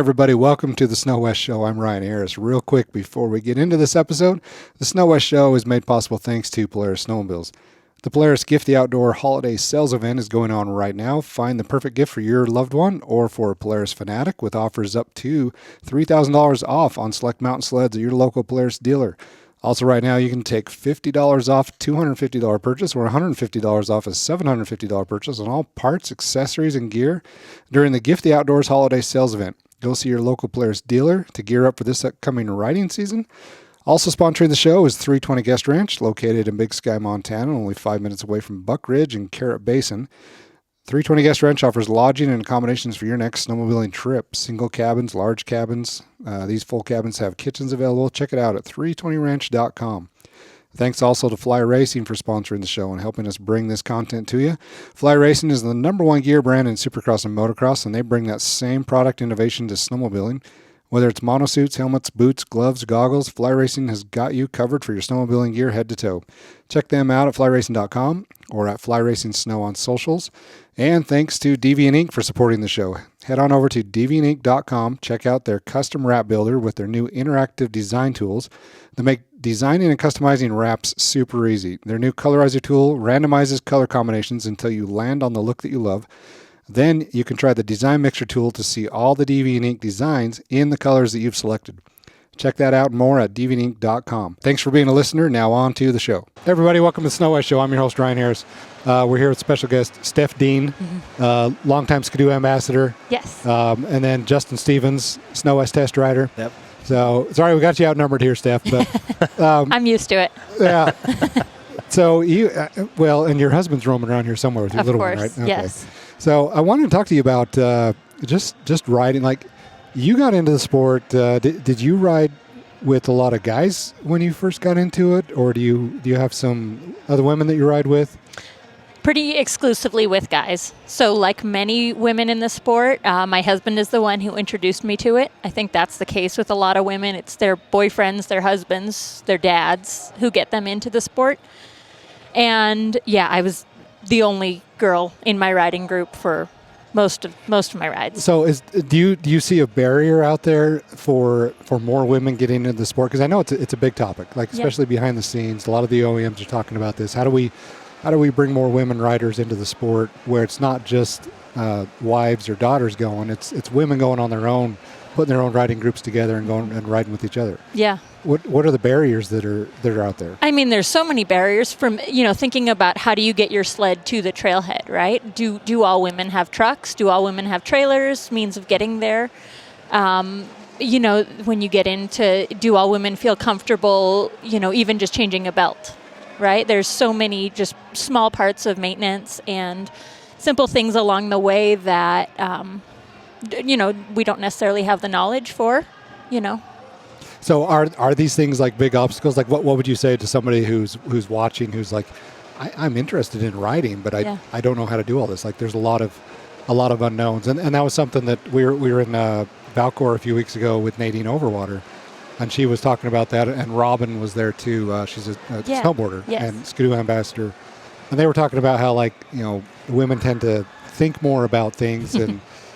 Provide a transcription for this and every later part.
everybody. Welcome to the Snow West Show. I'm Ryan Harris. Real quick before we get into this episode, the Snow West Show is made possible thanks to Polaris Snowmobiles. The Polaris Gift the Outdoor Holiday Sales Event is going on right now. Find the perfect gift for your loved one or for a Polaris fanatic with offers up to $3,000 off on select mountain sleds at your local Polaris dealer. Also, right now, you can take $50 off $250 purchase or $150 off a $750 purchase on all parts, accessories, and gear during the Gift the Outdoors Holiday Sales Event. Go see your local Polaris dealer to gear up for this upcoming riding season. Also sponsoring the show is 320 Guest Ranch, located in Big Sky, Montana, only 5 minutes away from Buck Ridge and Carrot Basin. 320 Guest Ranch offers lodging and accommodations for your next snowmobiling trip. Single cabins, large cabins. These full cabins have kitchens available. Check it out at 320ranch.com. Thanks also to Fly Racing for sponsoring the show and helping us bring this content to you. Fly Racing is the #1 gear brand in Supercross and Motocross, and they bring that same product innovation to snowmobiling. Whether it's monosuits, helmets, boots, gloves, goggles, Fly Racing has got you covered for your snowmobiling gear head to toe. Check them out at flyracing.com or at Fly Racing Snow on socials. And thanks to Deviant Ink for supporting the show. Head on over to deviantink.com, check out their custom wrap builder with their new interactive design tools that make designing and customizing wraps super easy. Their new colorizer tool randomizes color combinations until you land on the look that you love. Then you can try the design mixer tool to see all the Deviant Ink designs in the colors that you've selected. Check that out more at deviantink.com. Thanks for being a listener. Now on to the show. Hey everybody, welcome to the Snow West Show. I'm your host, Ryan Harris. We're here with special guest Stef Dean, longtime Skidoo ambassador. Yes. And then Justin Stevens, Snow West test rider. Yep. So, sorry we got you outnumbered here, Steph. But I'm used to it. Yeah. So you, and your husband's roaming around here somewhere with your little one, right? Okay. Yes. So I wanted to talk to you about just riding. Like, you got into the sport. Did you ride with a lot of guys when you first got into it, or do you have some other women that you ride with? Pretty exclusively with guys. So like many women in the sport, my husband is the one who introduced me to it. I think that's the case with a lot of women. It's their boyfriends, their husbands, their dads who get them into the sport. And yeah, I was the only girl in my riding group for most of my rides. So do you see a barrier out there for more women getting into the sport? Because I know it's a big topic, like especially behind the scenes. A lot of the OEMs are talking about this. How do we bring more women riders into the sport where it's not just wives or daughters going, it's women going on their own, putting their own riding groups together and going and riding with each other? Yeah. What are the barriers that are out there? I mean, there's so many barriers from, thinking about how do you get your sled to the trailhead, right? Do all women have trucks? Do all women have trailers, means of getting there? When you get into, do all women feel comfortable, even just changing a belt, right? There's so many just small parts of maintenance and simple things along the way that, we don't necessarily have the knowledge for, So are these things like big obstacles? Like what would you say to somebody who's watching, who's like, I'm interested in riding, but I don't know how to do all this. Like there's a lot of unknowns. And that was something that we were in Valcour a few weeks ago with Nadine Overwater. And she was talking about that, and Robin was there too. She's a snowboarder and Skidoo ambassador. And they were talking about how, women tend to think more about things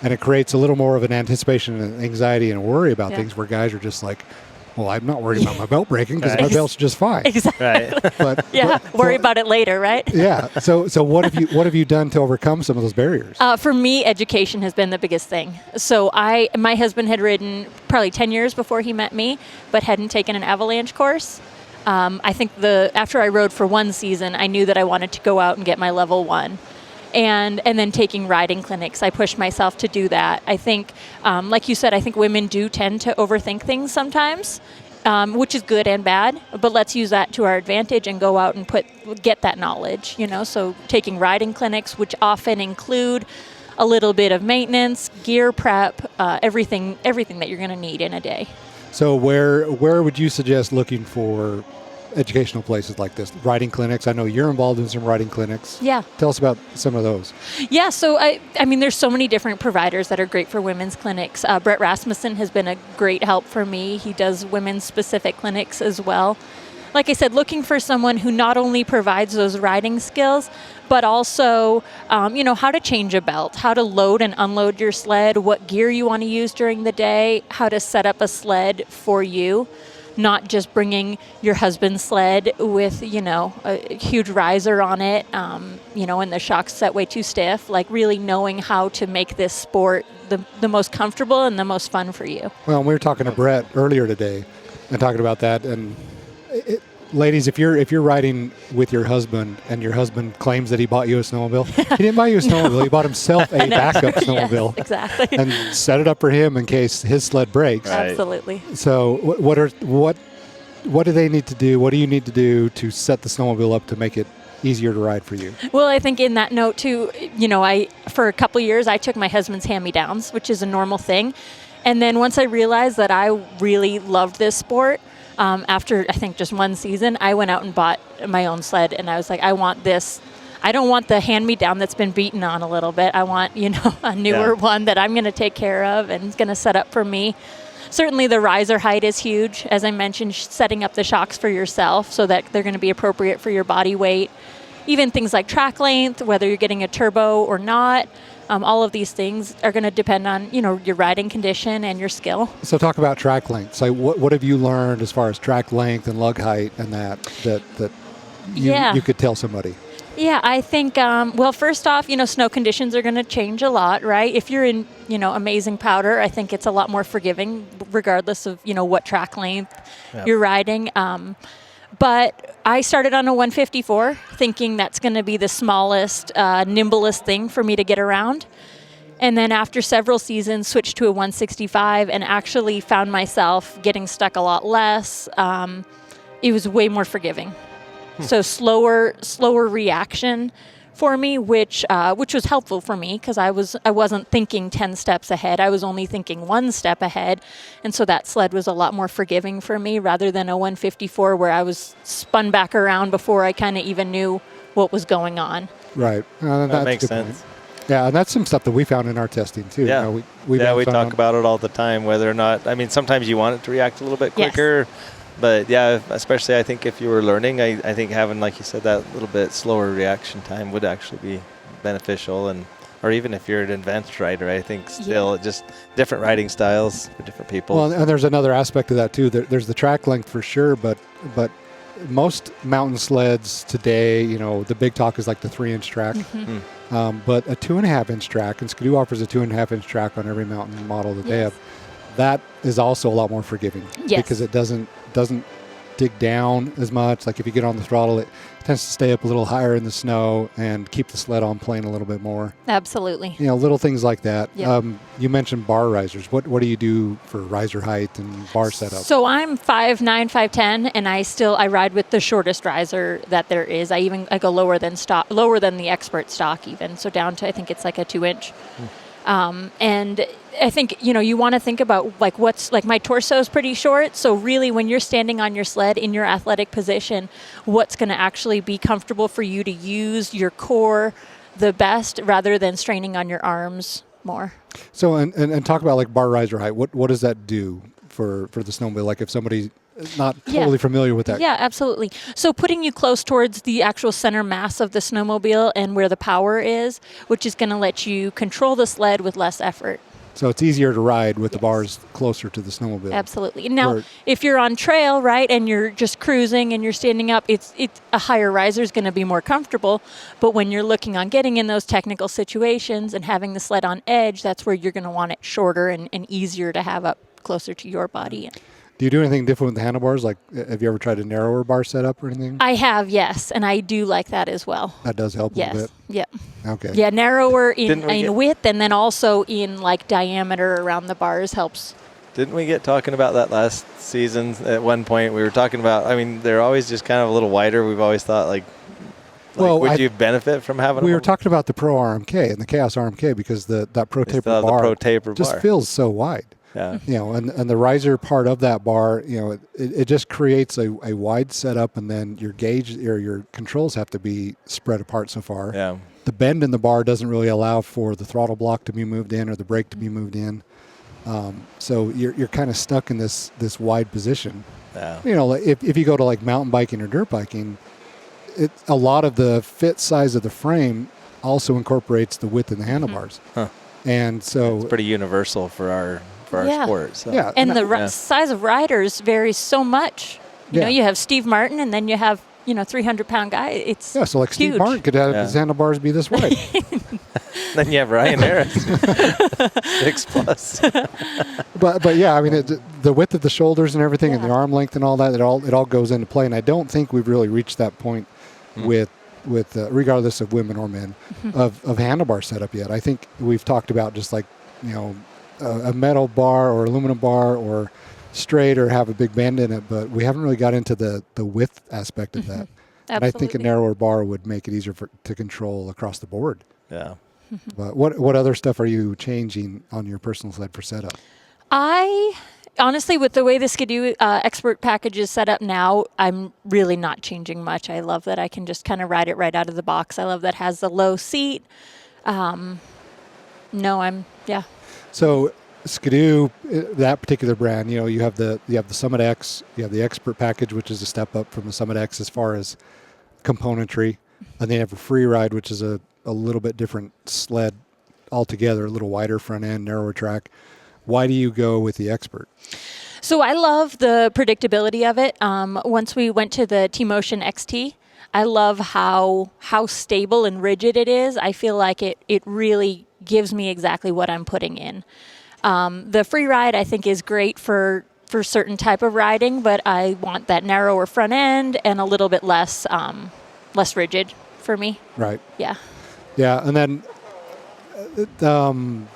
and it creates a little more of an anticipation and anxiety and worry about things where guys are just like, well, I'm not worried about my belt breaking because my belt's just fine. Exactly. Right. But worry about it later, right? Yeah. So what have you done to overcome some of those barriers? For me, education has been the biggest thing. So my husband had ridden probably 10 years before he met me, but hadn't taken an avalanche course. I think after I rode for one season, I knew that I wanted to go out and get my level 1. And then taking riding clinics, I pushed myself to do that. I think, like you said, I think women do tend to overthink things sometimes, which is good and bad. But let's use that to our advantage and go out and get that knowledge. So taking riding clinics, which often include a little bit of maintenance, gear prep, everything that you're going to need in a day. So where would you suggest looking for educational places like this? Riding clinics. I know you're involved in some riding clinics. Yeah. Tell us about some of those. Yeah, so I mean, there's so many different providers that are great for women's clinics. Brett Rasmussen has been a great help for me. He does women's specific clinics as well. like I said, looking for someone who not only provides those riding skills, but also, how to change a belt, how to load and unload your sled, what gear you want to use during the day, how to set up a sled for you, not just bringing your husband's sled with, a huge riser on it, and the shocks set way too stiff, like really knowing how to make this sport the most comfortable and the most fun for you. Well, we were talking to Brett earlier today and talking about that, and ladies, if you're riding with your husband and your husband claims that he bought you a snowmobile, he didn't buy you a snowmobile. No. He bought himself a backup snowmobile. Yes, exactly. And set it up for him in case his sled breaks. Right. Absolutely. So what do they need to do? What do you need to do to set the snowmobile up to make it easier to ride for you? Well, I think in that note too, for a couple of years I took my husband's hand-me-downs, which is a normal thing. And then once I realized that I really loved this sport, after I think just one season, I went out and bought my own sled, and I was like, I want this. I don't want the hand-me-down that's been beaten on a little bit. I want, a newer one that I'm going to take care of and is going to set up for me. Certainly the riser height is huge. As I mentioned, setting up the shocks for yourself so that they're going to be appropriate for your body weight. Even things like track length, whether you're getting a turbo or not. All of these things are going to depend on, your riding condition and your skill. So talk about track length. So what have you learned as far as track length and lug height and that you could tell somebody? Yeah, I think, first off, snow conditions are going to change a lot, right? If you're in, amazing powder, I think it's a lot more forgiving regardless of, what track length you're riding. But I started on a 154 thinking that's going to be the smallest, nimblest thing for me to get around. And then after several seasons, switched to a 165 and actually found myself getting stuck a lot less. It was way more forgiving. So slower reaction for me, which was helpful for me because I wasn't thinking 10 steps ahead. I was only thinking one step ahead. And so that sled was a lot more forgiving for me rather than a 154 where I was spun back around before I kind of even knew what was going on. Right. That makes sense. Point. Yeah, and that's some stuff that we found in our testing too. Yeah, we talk about it all the time, whether or not, sometimes you want it to react a little bit quicker. Yes. But yeah, especially I think if you were learning, I think having, like you said, that little bit slower reaction time would actually be beneficial. Or even if you're an advanced rider, I think still just different riding styles for different people. Well, and there's another aspect to that too. There's the track length for sure, but most mountain sleds today, the big talk is like the 3-inch track. Mm-hmm. But a 2.5-inch track, and Skidoo offers a 2.5-inch track on every mountain model that they have. That is also a lot more forgiving because it doesn't dig down as much. Like if you get on the throttle, it tends to stay up a little higher in the snow and keep the sled on plane a little bit more. Absolutely. Little things like that. Yep. You mentioned bar risers. What do you do for riser height and bar setup? So I'm 5'9", 5'10", and I ride with the shortest riser that there is. I go lower than the expert stock even. So down to, I think it's like a 2-inch. And I think, you want to think about my torso is pretty short. So really when you're standing on your sled in your athletic position, what's going to actually be comfortable for you to use your core the best rather than straining on your arms more. So, and talk about like bar riser height. What does that do for the snowmobile? Like if somebody's not totally familiar with that. Yeah, absolutely. So putting you close towards the actual center mass of the snowmobile and where the power is, which is going to let you control the sled with less effort. So it's easier to ride with the bars closer to the snowmobile. Absolutely. Now, if you're on trail, right, and you're just cruising and you're standing up, it's a higher riser is going to be more comfortable. But when you're looking on getting in those technical situations and having the sled on edge, that's where you're going to want it shorter and easier to have up closer to your body. Do you do anything different with the handlebars? Like, have you ever tried a narrower bar setup or anything? I have, yes, and I do like that as well. That does help a little bit? Yeah. Okay. Yeah, narrower in width and then also in like diameter around the bars helps. Didn't we get talking about that last season at one point? We were talking about, they're always just kind of a little wider. We've always thought would you benefit from having We were talking about the Pro RMK and the Chaos RMK because that Pro Taper bar just feels so wide. Yeah. And the riser part of that bar, it just creates a wide setup, and then your gauge or your controls have to be spread apart so far. Yeah. The bend in the bar doesn't really allow for the throttle block to be moved in or the brake to be moved in. So you're kind of stuck in this wide position. Yeah. You know, like if you go to like mountain biking or dirt biking, a lot of the fit size of the frame also incorporates the width of the handlebars. Huh. And so It's pretty universal for our sport. So. Yeah. And the size of riders varies so much. You know, you have Steve Martin, and then you have 300-pound guy. It's so like huge. Steve Martin could have his handlebars be this wide. Then you have Ryan Harris, 6+. But yeah, I mean the width of the shoulders and everything, and the arm length and all that, it all goes into play. And I don't think we've really reached that point with regardless of women or men of handlebar setup yet. I think we've talked about just like a metal bar or aluminum bar or straight or have a big bend in it, but we haven't really got into the width aspect of that. And I think a narrower bar would make it easier to control across the board. Yeah. But what other stuff are you changing on your personal sled for setup? I honestly, with the way the Skidoo Expert package is set up now, I'm really not changing much. I love that I can just kind of ride it right out of the box. I love that it has the low seat. So Skidoo, that particular brand, you have the Summit X, you have the Expert package, which is a step up from the Summit X as far as componentry, and then you have a Free Ride, which is a little bit different sled altogether, a little wider front end, narrower track. Why do you go with the Expert? So I love the predictability of it. Once we went to the T-Motion XT, I love how stable and rigid it is. I feel like it really gives me exactly what I'm putting in. The Free Ride, I think, is great for certain type of riding, but I want that narrower front end and a little bit less rigid for me. Right. Yeah. Yeah, and then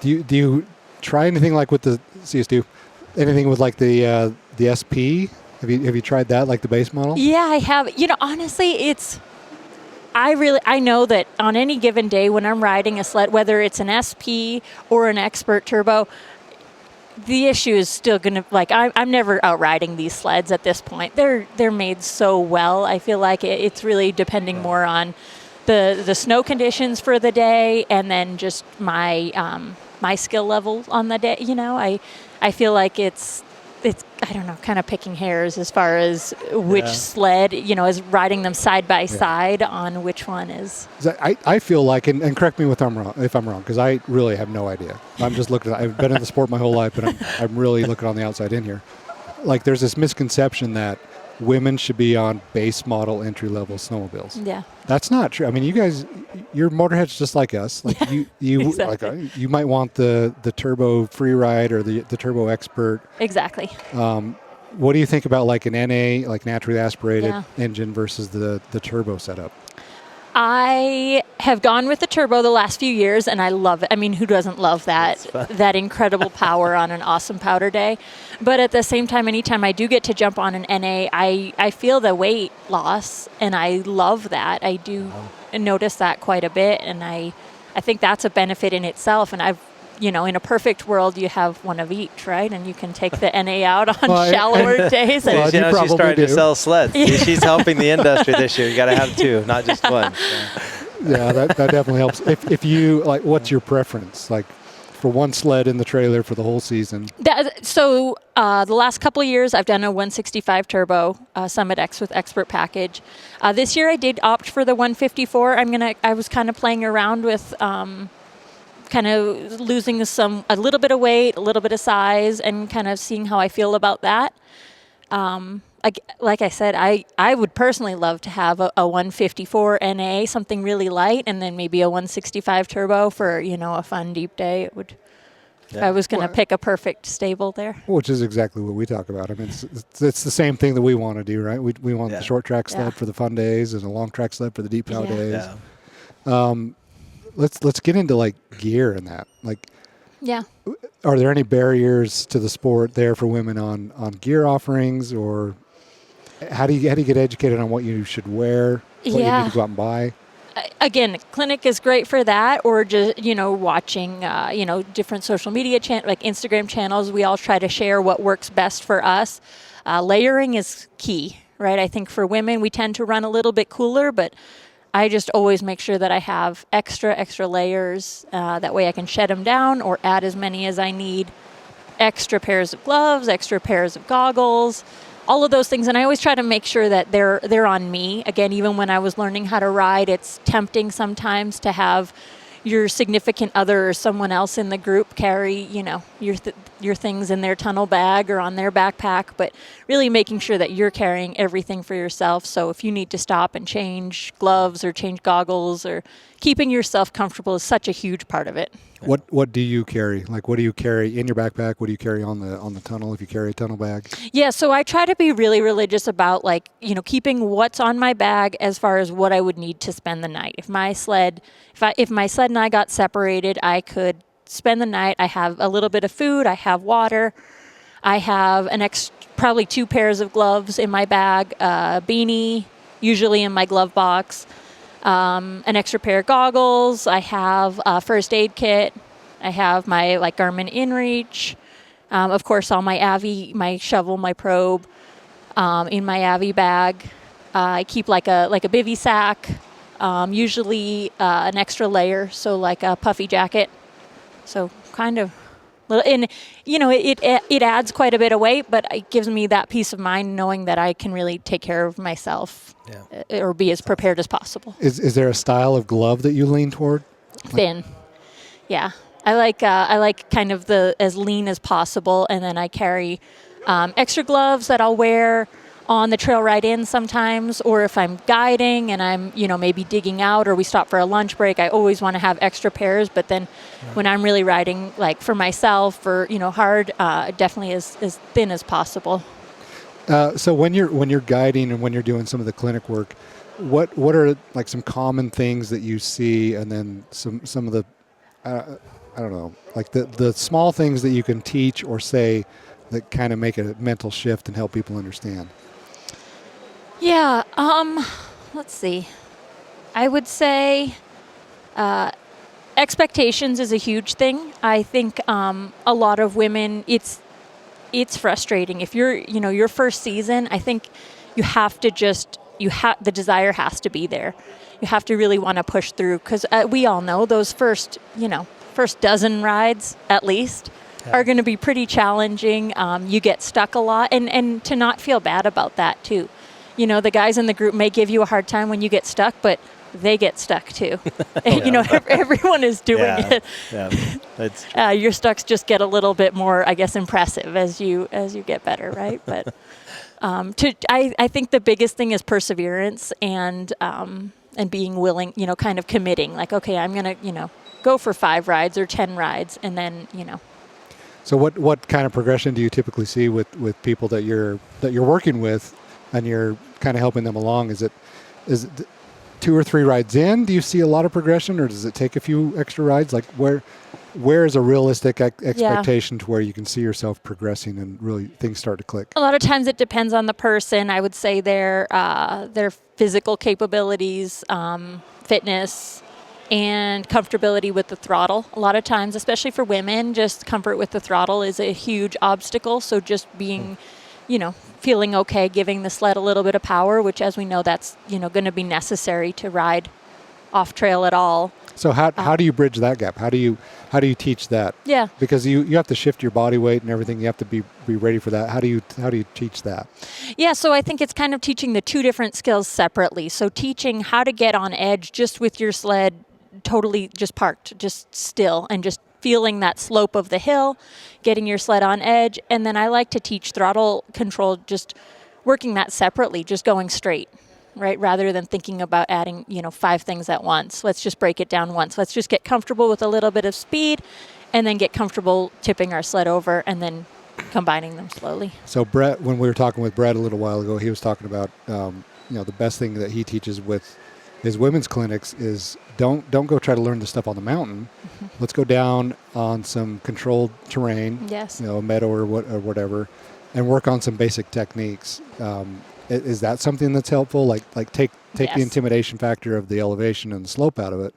do you try anything like with the CS2? Anything with like the SP? Have you tried that, like the base model? Yeah, I have. Honestly, I know that on any given day when I'm riding a sled, whether it's an SP or an Expert Turbo, the issue is still going to, I'm never out riding these sleds at this point. They're made so well. I feel like it's really depending more on the snow conditions for the day and then just my skill level on the day. I feel like it's I don't know, kind of picking hairs as far as which sled, is riding them side by side on which one is. I feel like, and correct me if I'm wrong, because I really have no idea. I'm just looking at, I've been in the sport my whole life, but I'm really looking on the outside in here. Like there's this misconception that women should be on base model entry level snowmobiles. Yeah. That's not true. I mean, you guys, you're motorheads just like us. Like you exactly. You might want the Turbo Free Ride or the Turbo Expert. Exactly. What do you think about like an NA, like naturally aspirated engine versus the turbo setup? I have gone with the turbo the last few years, and I love it. I mean, who doesn't love that incredible power on an awesome powder day? But at the same time, anytime I do get to jump on an NA, I feel the weight loss, and I love that. I do notice that quite a bit, and I think that's a benefit in itself. And I've, in a perfect world, you have one of each, right? And you can take the NA out on shallower days. Well, she's starting to sell sleds. She's helping the industry this year. You got to have two, not just one. So. Yeah, that definitely helps. If you like, what's your preference? Like for one sled in the trailer for the whole season? The last couple of years, I've done a 165 Turbo Summit X with Expert package. This year, I did opt for the 154. I was kind of playing around with. Kind of losing a little bit of weight, a little bit of size, and kind of seeing how I feel about that. Like I said, I would personally love to have a 154 NA, something really light, and then maybe a 165 Turbo for, a fun deep day. It would. If I was going to pick a perfect stable there. Which is exactly what we talk about. I mean, it's the same thing that we want to do, right? We want the short track sled for the fun days and a long track sled for the deep pow days. Yeah. Let's get into like gear and that. Like, are there any barriers to the sport there for women on gear offerings, or how do you get educated on what you should wear, what you need to go out and buy? Again, Clinic is great for that, or just watching different social media like Instagram channels. We all try to share what works best for us. Layering is key, right? I think for women we tend to run a little bit cooler, but I just always make sure that I have extra layers. That way I can shed them down or add as many as I need. Extra pairs of gloves, extra pairs of goggles. all of those things. And I always try to make sure that they're on me. Again, even when I was learning how to ride, it's tempting sometimes to have your significant other or someone else in the group carry, your things in their tunnel bag or on their backpack, but really making sure that you're carrying everything for yourself. So if you need to stop and change gloves or change goggles, or keeping yourself comfortable is such a huge part of it. What do you carry? Like, what do you carry in your backpack? What do you carry on the tunnel if you carry a tunnel bag? Yeah, so I try to be really religious about keeping what's on my bag as far as what I would need to spend the night. If my sled and I got separated, I could spend the night. I have a little bit of food. I have water. I have probably 2 pairs of gloves in my bag, a beanie, usually in my glove box. An extra pair of goggles. I have a first aid kit. I have my Garmin InReach. Of course, all my AVI, my shovel, my probe, in my AVI bag. I keep a bivy sack. Usually an extra layer, so like a puffy jacket. So kind of little, and it adds quite a bit of weight, but it gives me that peace of mind knowing that I can really take care of myself, or be as prepared as possible. Is there a style of glove that you lean toward? Thin, yeah. I like kind of the as lean as possible, and then I carry extra gloves that I'll wear on the trail ride in sometimes, or if I'm guiding and I'm maybe digging out, or we stop for a lunch break, I always want to have extra pairs. But then when I'm really riding for myself or hard, definitely as thin as possible. So when you're guiding and when you're doing some of the clinic work, what are some common things that you see, and then some of the I don't know, the small things that you can teach or say that kind of make a mental shift and help people understand? Yeah, let's see. I would say expectations is a huge thing. I think a lot of women, it's frustrating. If you're, your first season, I think you have to the desire has to be there. You have to really want to push through, because we all know those first dozen rides at least are going to be pretty challenging. You get stuck a lot, and to not feel bad about that too. The guys in the group may give you a hard time when you get stuck, but they get stuck too. Everyone is doing it. Yeah, your stucks just get a little bit more, I guess, impressive as you get better, right? But I think the biggest thing is perseverance and being willing, kind of committing. Okay, I'm gonna, go for 5 rides or 10 rides, and then, So what kind of progression do you typically see with people that you're working with, and you're kind of helping them along? Is it 2 or 3 rides in? Do you see a lot of progression, or does it take a few extra rides? Where is a realistic expectation to where you can see yourself progressing and really things start to click? A lot of times it depends on the person. I would say their physical capabilities, fitness, and comfortability with the throttle. A lot of times, especially for women, just comfort with the throttle is a huge obstacle. So just being, feeling okay, giving the sled a little bit of power, which, as we know, that's, going to be necessary to ride off trail at all. So how do you bridge that gap? How do you teach that? Yeah. Because you have to shift your body weight and everything. You have to be ready for that. How do you teach that? Yeah, so I think it's kind of teaching the 2 different skills separately. So teaching how to get on edge just with your sled totally just parked, just still, and just feeling that slope of the hill, getting your sled on edge. And then I like to teach throttle control, just working that separately, just going straight, right? Rather than thinking about adding, 5 things at once. Let's just break it down once. Let's just get comfortable with a little bit of speed, and then get comfortable tipping our sled over, and then combining them slowly. So Brett, when we were talking with Brett a little while ago, he was talking about, the best thing that he teaches with his women's clinics is don't go try to learn the stuff on the mountain. Mm-hmm. Let's go down on some controlled terrain, yes, a meadow or whatever, and work on some basic techniques. Is that something that's helpful? Take yes. the intimidation factor of the elevation and the slope out of it,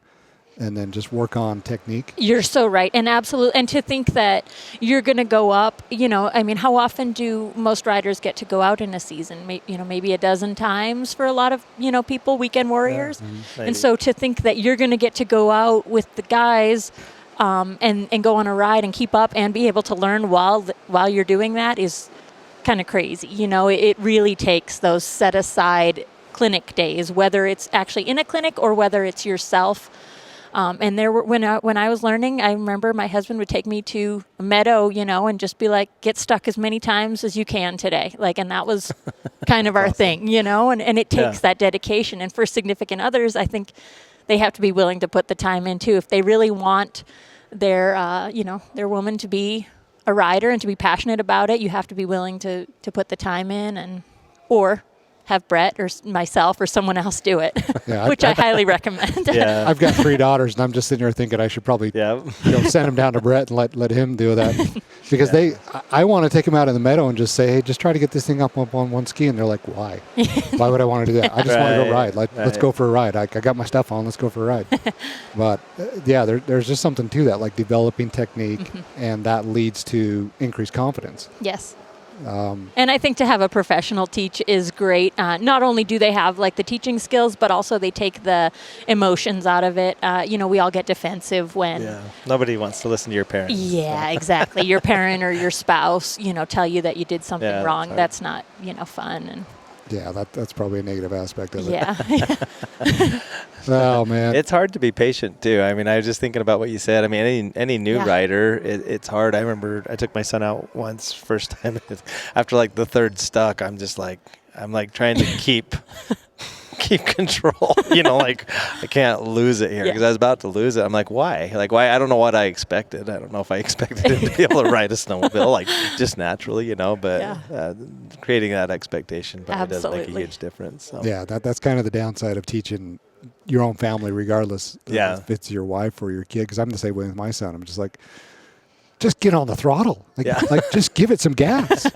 and then just work on technique? You're so right. And absolutely. And to think that you're going to go up, how often do most riders get to go out in a season? Maybe a dozen times for a lot of, people, weekend warriors. Yeah, and so to think that you're going to get to go out with the guys and go on a ride and keep up and be able to learn while you're doing that is kind of crazy. It really takes those set aside clinic days, whether it's actually in a clinic or whether it's yourself. And there were when I was learning, I remember my husband would take me to a meadow, and just be like, get stuck as many times as you can today. And that was kind of our thing, and it takes that dedication. And for significant others, I think they have to be willing to put the time in too. If they really want their woman to be a rider and to be passionate about it, you have to be willing to put the time in or have Brett or myself or someone else do it, which I highly recommend. Yeah. I've got 3 daughters, and I'm just sitting here thinking I should probably send them down to Brett and let him do that. Because I want to take them out in the meadow and just say, hey, just try to get this thing up on one ski. And they're like, why? Why would I want to do that? I just want to go ride. Let's go for a ride. I got my stuff on. Let's go for a ride. But, there's just something to that, like developing technique, and that leads to increased confidence. Yes. And I think to have a professional teach is great. Not only do they have the teaching skills, but also they take the emotions out of it. We all get defensive when... Yeah. Nobody wants to listen to your parents. Yeah, exactly. Your parent or your spouse, tell you that you did something wrong. That's not, fun. And yeah, that's probably a negative aspect of it. Yeah. Oh, man. It's hard to be patient, too. I mean, I was just thinking about what you said. I mean, any new rider, it's hard. I remember I took my son out once, first time. After, the 3rd stuck, I'm trying to keep control. I can't lose it here because I was about to lose it. I'm like, why? Why? I don't know what I expected. I don't know if I expected him to be able to ride a snowmobile, just naturally, but creating that expectation probably does make a huge difference. So. Yeah, that's kind of the downside of teaching your own family, regardless if it's your wife or your kid. Because I'm the same way with my son. I'm just like, just get on the throttle. Just give it some gas.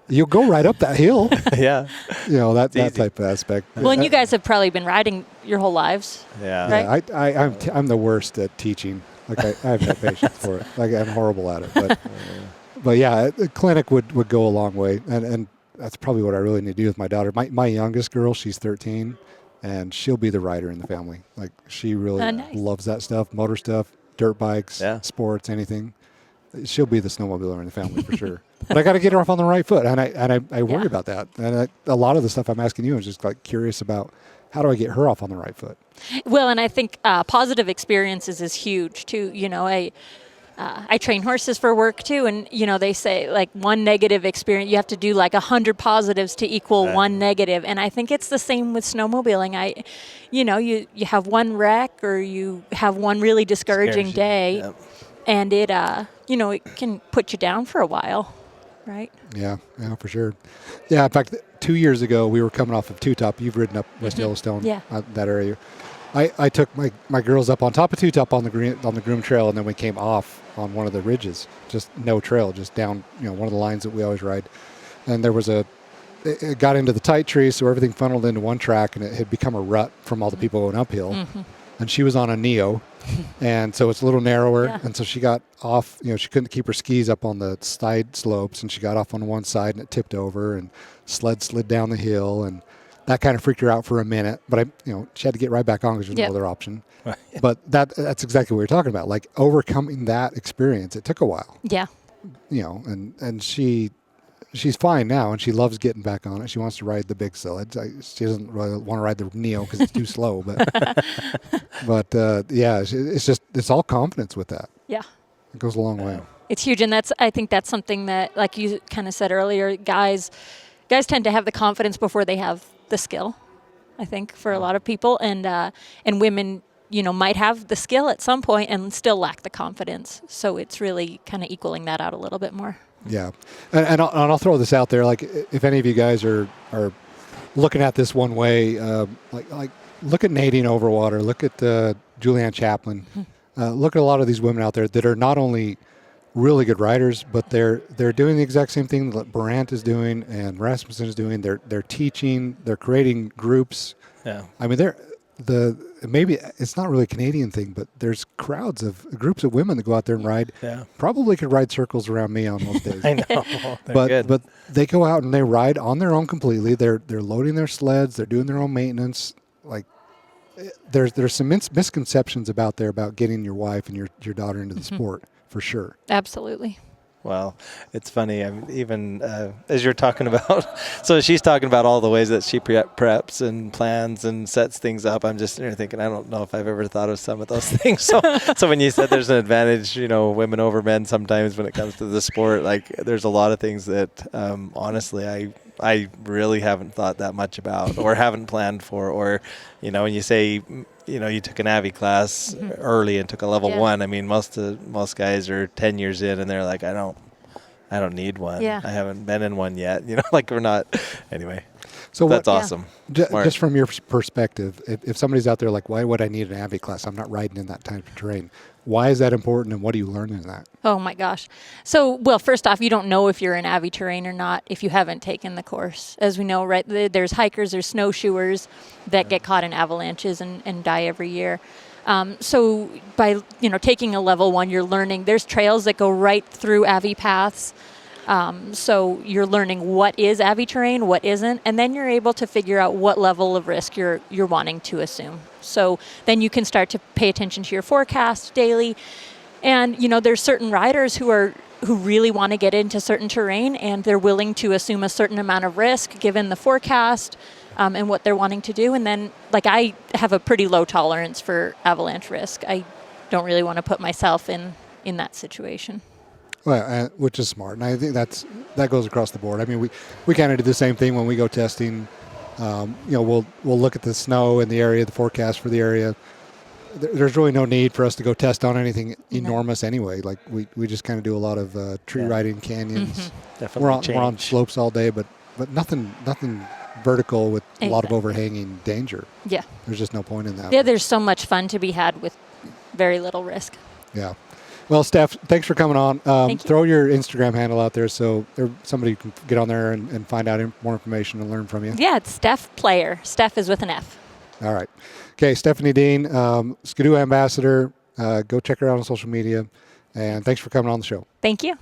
You'll go right up that hill. Yeah. That type of aspect. Well, and you guys have probably been riding your whole lives. Yeah. Right? I'm the worst at teaching. I have no patience for it. I'm horrible at it. But yeah, a clinic would go a long way. And that's probably what I really need to do with my daughter. My youngest girl, she's 13, and she'll be the rider in the family. She really loves that stuff, motor stuff, dirt bikes, sports, anything. She'll be the snowmobiler in the family for sure. But I got to get her off on the right foot, and I worry about that. And a lot of the stuff I'm asking you is just curious about how do I get her off on the right foot. Well, and I think positive experiences is huge too. I train horses for work too, and they say one negative experience, you have to do 100 positives to equal one negative. And I think it's the same with snowmobiling. You have one wreck or you have one really discouraging day, and it it can put you down for a while. Right? Yeah, for sure. Yeah, in fact, 2 years ago, we were coming off of Two Top. You've ridden up West Yellowstone, that area. I took my girls up on top of Two Top on the Groom Trail, and then we came off on one of the ridges, just no trail, just down one of the lines that we always ride. And there was it got into the tight trees, so everything funneled into one track, and it had become a rut from all the people going uphill. Mm-hmm. And she was on a Neo, and so it's a little narrower. Yeah. And so she got off, she couldn't keep her skis up on the side slopes, and she got off on one side, and it tipped over, and slid down the hill, and that kind of freaked her out for a minute. But she had to get right back on because there's no other option. Right. But that's exactly what you're talking about. Overcoming that experience, it took a while. Yeah. And she's fine now, and she loves getting back on it. She wants to ride the big sled. She doesn't really want to ride the Neo because it's too slow. But it's all confidence with that. Yeah, it goes a long way. It's huge, and I think that's something that, like you kind of said earlier, guys tend to have the confidence before they have the skill. I think for a lot of people, and women, might have the skill at some point and still lack the confidence. So it's really kind of equaling that out a little bit more. Yeah, and I'll throw this out there. If any of you guys are looking at this one way, look at Nadine Overwater, look at Julianne Chaplin, look at a lot of these women out there that are not only really good riders, but they're doing the exact same thing that Brandt is doing and Rasmussen is doing. They're teaching, they're creating groups. Yeah, I mean maybe it's not really a Canadian thing, but there's groups of women that go out there and ride. Yeah. Probably could ride circles around me on most days. I know. But they go out and they ride on their own completely. They're loading their sleds. They're doing their own maintenance. There's some misconceptions about getting your wife and your daughter into the sport for sure. Absolutely. Well, it's funny. I'm even as you're talking about, so she's talking about all the ways that she preps and plans and sets things up. I'm just thinking, I don't know if I've ever thought of some of those things. So when you said there's an advantage, women over men sometimes when it comes to the sport, like there's a lot of things that honestly I really haven't thought that much about or haven't planned for. Or, when you say, you took an Avi class early and took a level 1. I mean, most guys are 10 years in and they're like, I don't need one. Yeah. I haven't been in one yet. Like we're not. Anyway, So that's awesome. Just from your perspective, if somebody's out there like, why would I need an Avi class? I'm not riding in that type of terrain. Why is that important, and what do you learn in that? Oh my gosh. So, well, first off, you don't know if you're in Avi terrain or not if you haven't taken the course. As we know, right, there's hikers, there's snowshoers that get caught in avalanches and die every year. So by, taking a level 1, you're learning. There's trails that go right through Avi paths. So you're learning what is Avi terrain, what isn't, and then you're able to figure out what level of risk you're wanting to assume. So then you can start to pay attention to your forecast daily. And, there's certain riders who really want to get into certain terrain, and they're willing to assume a certain amount of risk given the forecast and what they're wanting to do. And then, I have a pretty low tolerance for avalanche risk. I don't really want to put myself in that situation. Well, which is smart, and I think that goes across the board. I mean, we kind of do the same thing when we go testing. We'll look at the snow in the area, the forecast for the area. There's really no need for us to go test on anything enormous anyway. Like we just kind of do a lot of tree riding, canyons. Definitely we're on slopes all day, but nothing vertical with a lot of overhanging danger. Yeah, there's just no point in that. Yeah, there's so much fun to be had with very little risk. Yeah. Well, Steph, thanks for coming on. Throw your Instagram handle out there so somebody can get on there and find out more information and learn from you. Yeah, it's Stef Player. Stef is with an F. All right. Okay, Stephanie Dean, Skidoo ambassador. Go check her out on social media. And thanks for coming on the show. Thank you.